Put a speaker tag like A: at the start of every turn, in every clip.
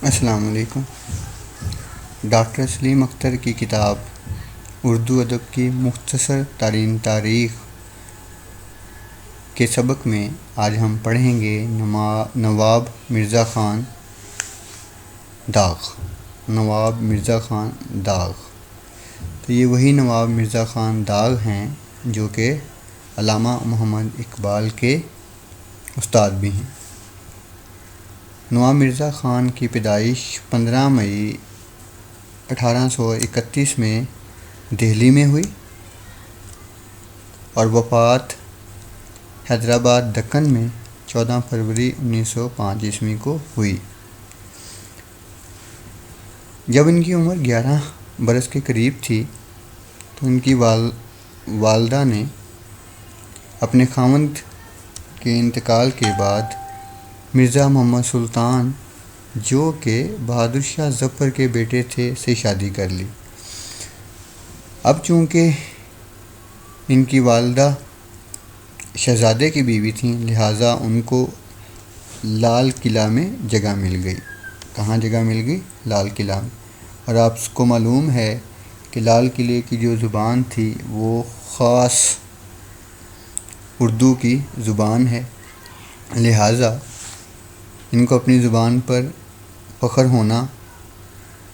A: السلام علیکم۔ ڈاکٹر سلیم اختر کی کتاب اردو ادب کی مختصر ترین تاریخ کے سبق میں آج ہم پڑھیں گے نواب مرزا خان داغ۔ نواب مرزا خان داغ، تو یہ وہی نواب مرزا خان داغ ہیں جو کہ علامہ محمد اقبال کے استاد بھی ہیں۔ نواب مرزا خان کی پیدائش 15 مئی 1831 میں دہلی میں ہوئی اور وفات حیدرآباد دکن میں 14 فروری 1905 عیسوی کو ہوئی۔ جب ان کی عمر 11 برس کے قریب تھی تو ان کی والدہ نے اپنے خاوند کے انتقال کے بعد مرزا محمد سلطان جو کہ بہادر شاہ ظفر کے بیٹے تھے سے شادی کر لی۔ اب چونکہ ان کی والدہ شہزادے کی بیوی تھیں، لہٰذا ان کو لال قلعہ میں جگہ مل گئی۔ کہاں جگہ مل گئی؟ لال قلعہ میں۔ اور آپ کو معلوم ہے کہ لال قلعے کی جو زبان تھی وہ خاص اردو کی زبان ہے، لہٰذا ان کو اپنی زبان پر فخر ہونا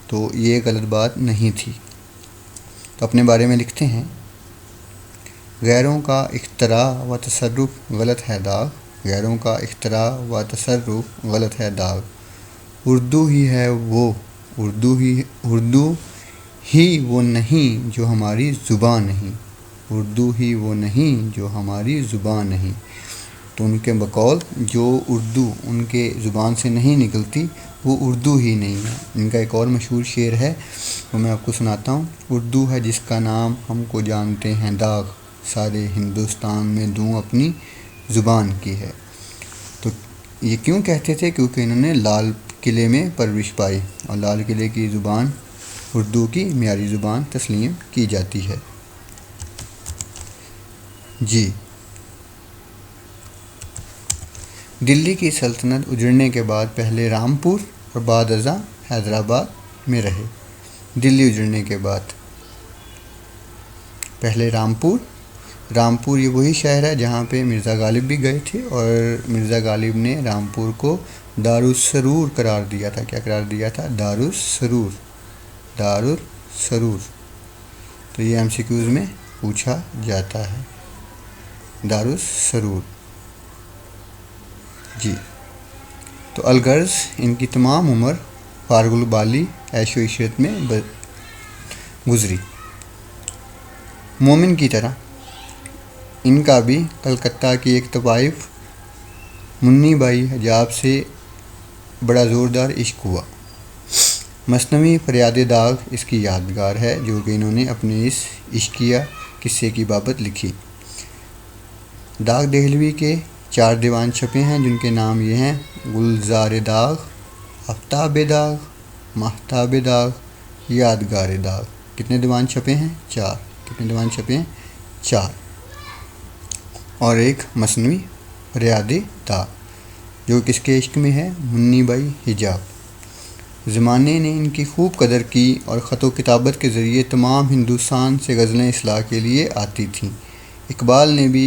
A: تو یہ غلط بات نہیں تھی۔ تو اپنے بارے میں لکھتے ہیں: غیروں کا اختراع و تصرف غلط ہے داغ، غیروں کا اختراع و تصرف غلط ہے داغ، اردو ہی ہے وہ، اردو ہی وہ نہیں جو ہماری زبان نہیں، اردو ہی وہ نہیں جو ہماری زبان نہیں۔ تو ان کے بقول جو اردو ان کے زبان سے نہیں نکلتی وہ اردو ہی نہیں ہے۔ ان کا ایک اور مشہور شعر ہے، وہ میں آپ کو سناتا ہوں: اردو ہے جس کا نام ہم کو جانتے ہیں داغ، سارے ہندوستان میں دوں اپنی زبان کی ہے۔ تو یہ کیوں کہتے تھے؟ کیونکہ انہوں نے لال قلعے میں پرورش پائی اور لال قلعے کی زبان اردو کی معیاری زبان تسلیم کی جاتی ہے۔ جی، دلی کی سلطنت اجڑنے کے بعد پہلے رامپور اور بعد ازاں حیدرآباد میں رہے۔ دلی اجڑنے کے بعد پہلے رامپور یہ وہی شہر ہے جہاں پہ مرزا غالب بھی گئے تھے، اور مرزا غالب نے رامپور کو دارالسرور قرار دیا تھا۔ کیا قرار دیا تھا؟ دارالسرور۔ تو یہ MCQs میں پوچھا جاتا ہے، دارالسرور۔ جی، تو الغرض ان کی تمام عمر فارغ البالی عیش و عشرت میں گزری۔ مومن کی طرح ان کا بھی کلکتہ کی ایک طوائف منی بائی حجاب سے بڑا زوردار عشق ہوا۔ مثنوی فریاد داغ اس کی یادگار ہے جو کہ انہوں نے اپنے اس عشقیہ قصے کی بابت لکھی۔ داغ دہلوی کے 4 دیوان چھپے ہیں جن کے نام یہ ہیں: گلزار داغ، آفتاب داغ، ماہتاب داغ، یادگار داغ۔ کتنے دیوان چھپے ہیں؟ 4۔ کتنے دیوان چھپے ہیں؟ 4۔ اور ایک مثنوی فریاد داغ جو کس کے عشق میں ہے؟ منی بائی حجاب۔ زمانے نے ان کی خوب قدر کی اور خط و کتابت کے ذریعے تمام ہندوستان سے غزلیں اصلاح کے لیے آتی تھیں۔ اقبال نے بھی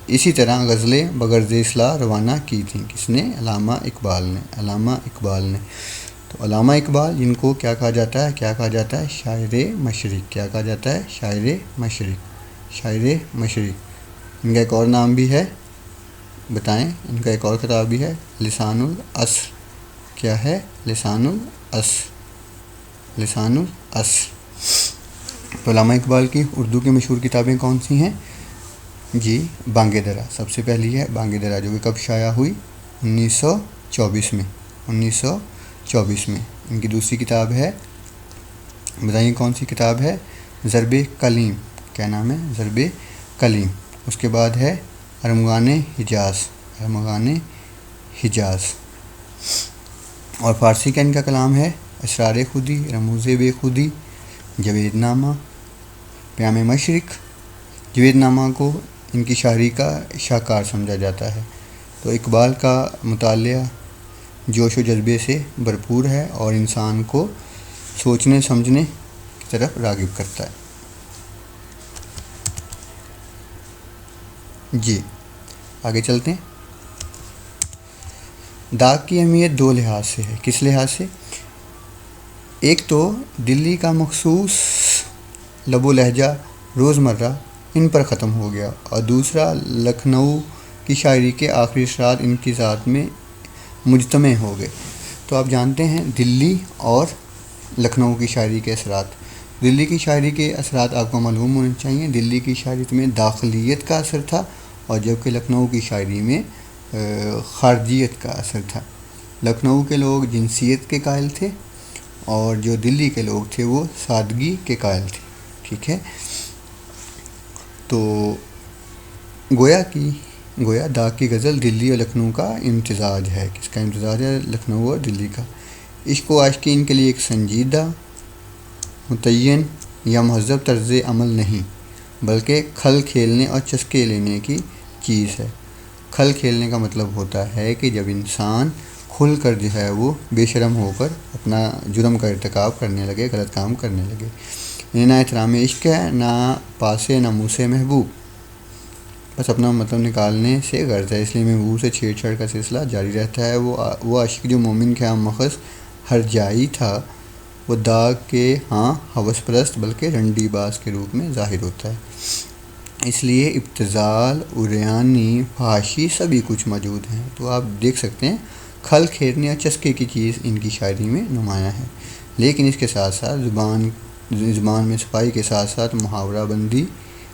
A: اسی طرح غزلیں بغرض اصلاح روانہ کی تھیں۔ کس نے؟ علامہ اقبال نے۔ تو علامہ اقبال جن کو کیا کہا جاتا ہے؟ شاعر مشرق۔ کیا کہا جاتا ہے؟ شاعر مشرق۔ ان کا ایک اور نام بھی ہے، بتائیں؟ ان کا ایک اور کتاب بھی ہے، لسان العصر۔ کیا ہے؟ لسان العصر۔ تو علامہ اقبال کی اردو کی مشہور کتابیں کون سی ہیں؟ جی، بانگ درا سب سے پہلی ہے، بانگ درا، جو کہ کب شائع ہوئی؟ 1924 میں۔ ان کی دوسری کتاب ہے، بتائیے کون سی کتاب ہے؟ ضرب کلیم۔ کیا نام ہے؟ ضرب کلیم۔ اس کے بعد ہے ارمغان حجاز۔ اور فارسی کا ان کا کلام ہے اسرار خودی، رموز بے خودی، جوید نامہ، پیام مشرق۔ جوید نامہ کو ان کی شاعری کا شاہکار سمجھا جاتا ہے۔ تو اقبال کا مطالعہ جوش و جذبے سے بھرپور ہے اور انسان کو سوچنے سمجھنے کی طرف راغب کرتا ہے۔ جی آگے چلتے ہیں۔ داغ کی اہمیت دو لحاظ سے ہے۔ کس لحاظ سے؟ ایک تو دلی کا مخصوص لب و لہجہ روزمرہ ان پر ختم ہو گیا، اور دوسرا لکھنؤ کی شاعری کے آخری اثرات ان کی ذات میں مجتمع ہو گئے۔ تو آپ جانتے ہیں دلی اور لکھنؤ کی شاعری کے اثرات۔ دلی کی شاعری کے اثرات آپ کو معلوم ہونے چاہیے۔ دلی کی شاعری میں داخلیت کا اثر تھا، اور جبکہ لکھنؤ کی شاعری میں خارجیت کا اثر تھا۔ لکھنؤ کے لوگ جنسیت کے قائل تھے، اور جو دلی کے لوگ تھے وہ سادگی کے قائل تھے۔ ٹھیک ہے، تو گویا داغ کی غزل دلی اور لکھنؤ کا امتزاج ہے۔ کس کا امتزاج ہے؟ لکھنؤ اور دلی کا۔ عشق و عاشقین کے لیے ایک سنجیدہ، متعین یا مہذب طرز عمل نہیں، بلکہ کھل کھیلنے اور چسکے لینے کی چیز ہے۔ کھل کھیلنے کا مطلب ہوتا ہے کہ جب انسان کھل کر جو ہے وہ بے شرم ہو کر اپنا جرم کا ارتکاب کرنے لگے، غلط کام کرنے لگے۔ نہ احترام عشق ہے، نہ پاسے نہ منہ سے محبوب، بس اپنا مطلب نکالنے سے غرض ہے، اس لیے محبوب سے چھیڑ چھاڑ کا سلسلہ جاری رہتا ہے۔ وہ عاشق جو مومن کے ہاں مخص ہر جائی تھا، وہ داغ کے ہاں ہوس پرست بلکہ رنڈی باز کے روپ میں ظاہر ہوتا ہے۔ اس لیے ابتذال، عریانی، فحاشی سبھی کچھ موجود ہیں۔ تو آپ دیکھ سکتے ہیں کھل کھیلنے اور چسکے کی چیز ان کی شاعری میں نمایاں ہے، لیکن اس کے ساتھ ساتھ زبان میں صفائی کے ساتھ ساتھ محاورہ بندی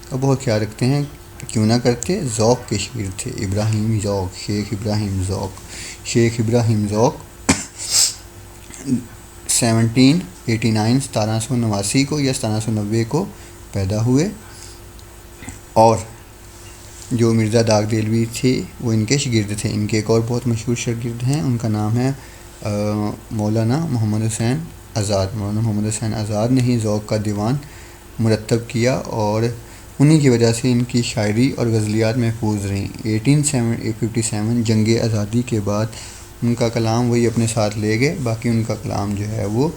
A: کا بہت خیال رکھتے ہیں۔ کیوں نہ کرتے؟ ذوق کے شاعر تھے۔ ابراہیم ذوق، شیخ ابراہیم ذوق 1789 کو یا 1790 کو پیدا ہوئے، اور جو مرزا داغ دہلوی تھے وہ ان کے شاگرد تھے۔ ان کے ایک اور بہت مشہور شاگرد ہیں، ان کا نام ہے مولانا محمد حسین آزاد۔ مولانا محمد حسین آزاد نے ہی ذوق کا دیوان مرتب کیا، اور انہی کی وجہ سے ان کی شاعری اور غزلیات محفوظ رہیں۔ 1857 جنگ آزادی کے بعد ان کا کلام وہی اپنے ساتھ لے گئے، باقی ان کا کلام جو ہے وہ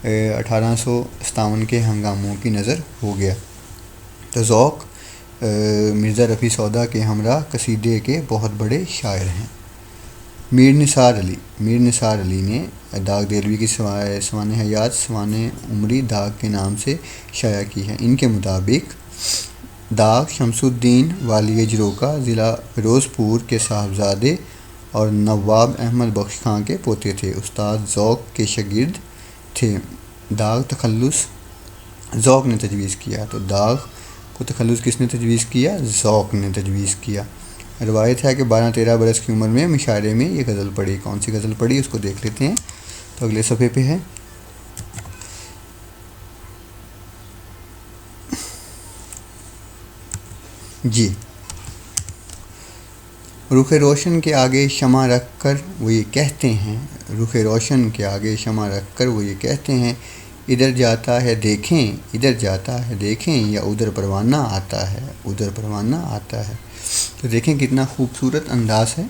A: 1857 کے ہنگاموں کی نظر ہو گیا۔ تو ذوق مرزا رفیع سودا کے ہمراہ قصیدے کے بہت بڑے شاعر ہیں۔ میر نثار علی نے داغ دہلوی کی سوانح حیات سوانح عمری داغ کے نام سے شائع کی ہے۔ ان کے مطابق داغ شمس الدین والی اجروکا ضلع فیروزپور کے صاحبزادے اور نواب احمد بخش خاں کے پوتے تھے۔ استاد ذوق کے شاگرد تھے۔ داغ تخلص ذوق نے تجویز کیا، تو داغ کو تخلص کس نے تجویز کیا؟ ذوق نے تجویز کیا۔ روایت ہے کہ 12-13 برس کی عمر میں مشاعرے میں یہ غزل پڑھی۔ کون سی غزل پڑھی اس کو دیکھ لیتے ہیں، تو اگلے صفحے پہ ہے۔ جی، رخ روشن کے آگے شمع رکھ کر وہ یہ کہتے ہیں، رخ روشن کے آگے شمع رکھ کر وہ یہ کہتے ہیں، ادھر جاتا ہے دیکھیں یا ادھر پروانہ آتا ہے۔ تو دیکھیں کتنا خوبصورت انداز ہے۔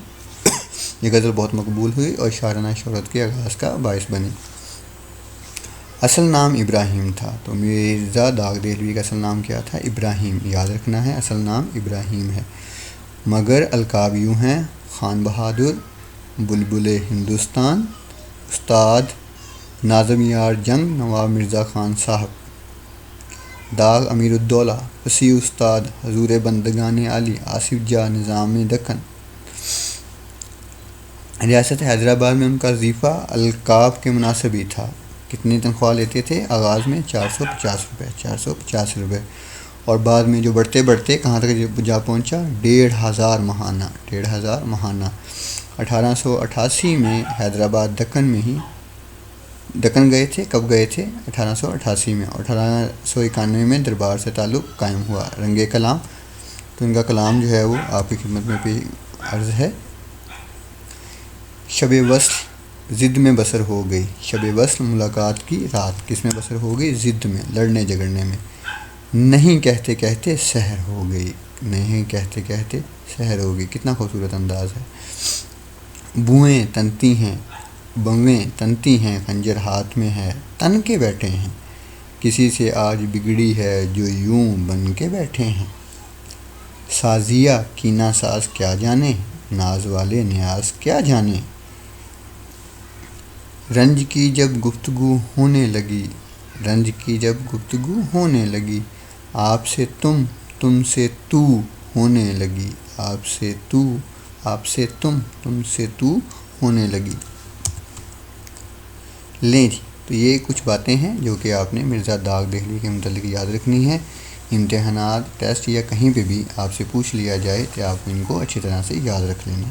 A: یہ غزل بہت مقبول ہوئی اور شاعرانہ شہرت کے آغاز کا باعث بنی۔ اصل نام ابراہیم تھا، تو مرزا داغ دہلوی کا اصل نام کیا تھا؟ ابراہیم، یاد رکھنا ہے، اصل نام ابراہیم ہے، مگر القاب یوں ہیں: خان بہادر، بلبل ہندوستان، استاد ناظم یار جنگ، نواب مرزا خان صاحب، داغ امیر الدولہ، فصیح استاد، حضور بندگان عالی، آصف جاہ نظام دکن۔ ریاست حیدرآباد میں ان کا وظیفہ القاب کے مناسب ہی تھا۔ کتنی تنخواہ لیتے تھے؟ آغاز میں 450 روپے، اور بعد میں جو بڑھتے بڑھتے کہاں تک جا پہنچا؟ 1,500 ماہانہ۔ 1888 میں حیدرآباد دکن گئے تھے۔ کب گئے تھے؟ 1888 میں، اور 1891 میں دربار سے تعلق قائم ہوا۔ رنگ کلام، تو ان کا کلام جو ہے وہ آپ کی خدمت میں عرض ہے۔ شب وصل ضد میں بسر ہو گئی، شب وصل ملاقات کی رات کس میں بسر ہو گئی؟ ضد میں، لڑنے جھگڑنے میں۔ نہیں کہتے کہتے سحر ہو گئی، کتنا خوبصورت انداز ہے۔ بوئیں تنتی ہیں بویں تنتی ہیں، خنجر ہاتھ میں ہے، تن کے بیٹھے ہیں۔ کسی سے آج بگڑی ہے جو یوں بن کے بیٹھے ہیں۔ سازیہ کینہ ساز کیا جانے، ناز والے نیاز کیا جانے۔ رنج کی جب گفتگو ہونے لگی، رنج کی جب گفتگو ہونے لگی، آپ سے تم سے تو ہونے لگی، آپ سے تم سے تو ہونے لگی۔ لیں جی، تو یہ کچھ باتیں ہیں جو کہ آپ نے مرزا داغ دہلی کے متعلق یاد رکھنی ہے۔ امتحانات، ٹیسٹ یا کہیں پہ بھی آپ سے پوچھ لیا جائے تو آپ ان کو اچھی طرح سے یاد رکھ لینا۔